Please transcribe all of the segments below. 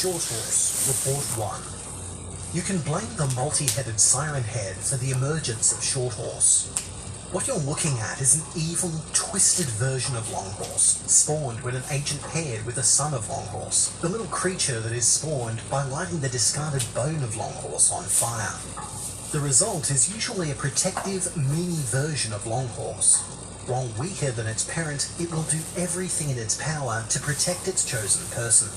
Shorthorse, Report 1. You can blame the multi-headed Siren Head for the emergence of Shorthorse. What you're looking at is an evil, twisted version of Longhorse, spawned when an ancient paired with a son of Longhorse, the little creature that is spawned by lighting the discarded bone of Longhorse on fire. The result is usually a protective, mini version of Longhorse. While weaker than its parent, it will do everything in its power to protect its chosen person,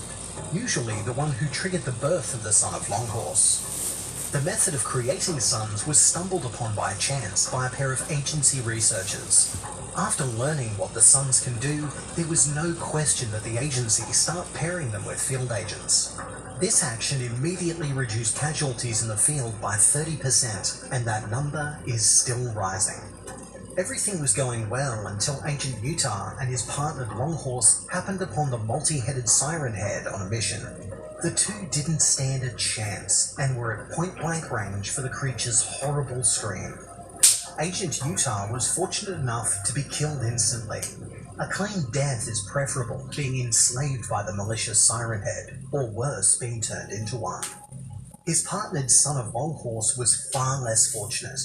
usually the one who triggered the birth of the son of Longhorse. The method of creating sons was stumbled upon by chance by a pair of agency researchers. After learning what the sons can do, there was no question that the agency start pairing them with field agents. This action immediately reduced casualties in the field by 30%, and that number is still rising. Everything was going well until Agent Utah and his partnered Longhorse happened upon the multi-headed Siren Head on a mission. The two didn't stand a chance and were at point-blank range for the creature's horrible scream. Agent Utah was fortunate enough to be killed instantly. A clean death is preferable to being enslaved by the malicious Siren Head, or worse, being turned into one. His partnered son of Longhorse was far less fortunate.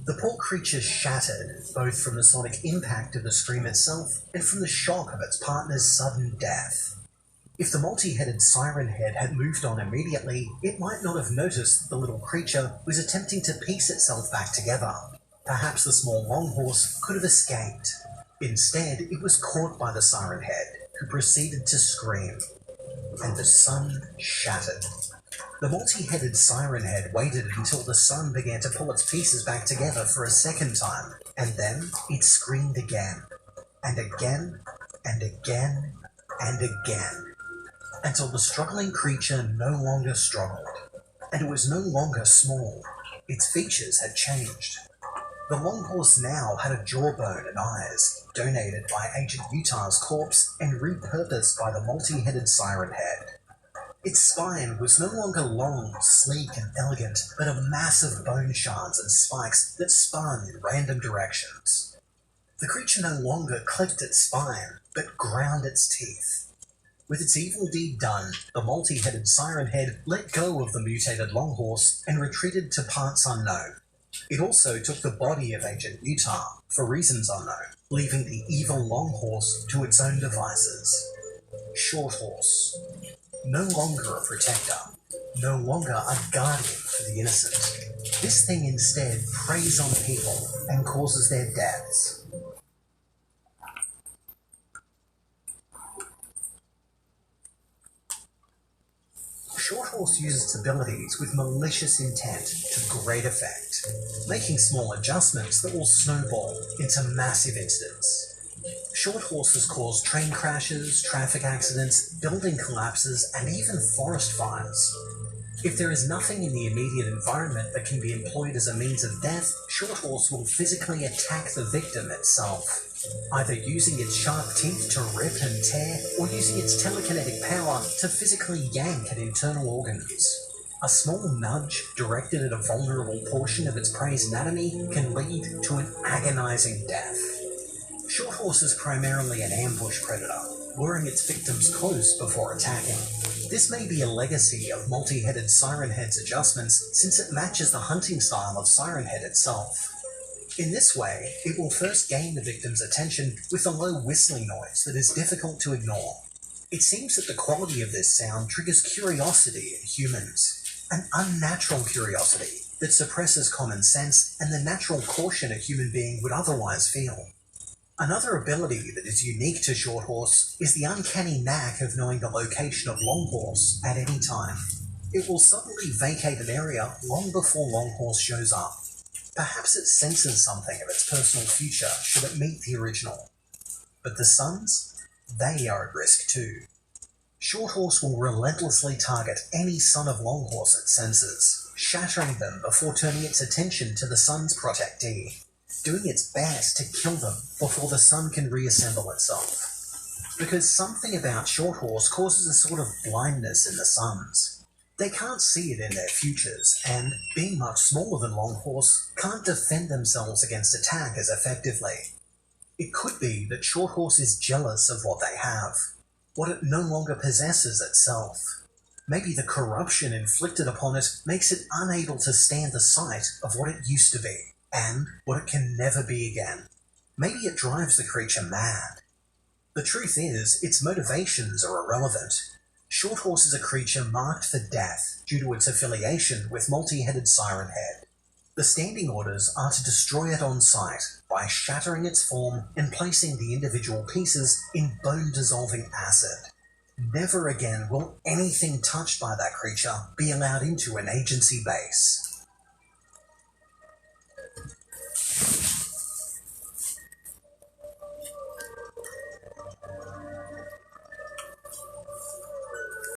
The poor creature shattered, both from the sonic impact of the scream itself and from the shock of its partner's sudden death. If the multi-headed Siren Head had moved on immediately, it might not have noticed that the little creature was attempting to piece itself back together. Perhaps the small Longhorse could have escaped. Instead, it was caught by the Siren Head, who proceeded to scream, and the sun shattered. The multi-headed Siren Head waited until the sun began to pull its pieces back together for a second time, and then it screamed again, and again, and again, and again, until the struggling creature no longer struggled, and it was no longer small. Its features had changed. The Longhorse now had a jawbone and eyes, donated by Agent Utah's corpse and repurposed by the multi-headed Siren Head. Its spine was no longer long, sleek, and elegant, but a mass of bone shards and spikes that spun in random directions. The creature no longer clipped its spine, but ground its teeth. With its evil deed done, the multi-headed Siren Head let go of the mutated Longhorse and retreated to parts unknown. It also took the body of Agent Utah, for reasons unknown, leaving the evil Longhorse to its own devices. Shorthorse. No longer a protector, no longer a guardian for the innocent. This thing instead preys on people and causes their deaths. Shorthorse uses its abilities with malicious intent to great effect, making small adjustments that will snowball into massive incidents. Shorthorse has caused train crashes, traffic accidents, building collapses, and even forest fires. If there is nothing in the immediate environment that can be employed as a means of death, Shorthorse will physically attack the victim itself, either using its sharp teeth to rip and tear, or using its telekinetic power to physically yank at internal organs. A small nudge directed at a vulnerable portion of its prey's anatomy can lead to an agonizing death. Shorthorse is primarily an ambush predator, luring its victims close before attacking. This may be a legacy of multi-headed Siren Head's adjustments, since it matches the hunting style of Siren Head itself. In this way, it will first gain the victim's attention with a low whistling noise that is difficult to ignore. It seems that the quality of this sound triggers curiosity in humans, an unnatural curiosity that suppresses common sense and the natural caution a human being would otherwise feel. Another ability that is unique to Shorthorse is the uncanny knack of knowing the location of Longhorse at any time. It will suddenly vacate an area long before Longhorse shows up. Perhaps it senses something of its personal future should it meet the original. But the sons? They are at risk too. Shorthorse will relentlessly target any son of Longhorse it senses, shattering them before turning its attention to the son's protectee, doing its best to kill them before the sun can reassemble itself. Because something about Shorthorse causes a sort of blindness in the sons. They can't see it in their futures, and, being much smaller than Longhorse, can't defend themselves against attack as effectively. It could be that Shorthorse is jealous of what they have, what it no longer possesses itself. Maybe the corruption inflicted upon it makes it unable to stand the sight of what it used to be, and what it can never be again. Maybe it drives the creature mad. The truth is, its motivations are irrelevant. Shorthorse is a creature marked for death due to its affiliation with multi-headed Siren Head. The standing orders are to destroy it on sight by shattering its form and placing the individual pieces in bone-dissolving acid. Never again will anything touched by that creature be allowed into an agency base.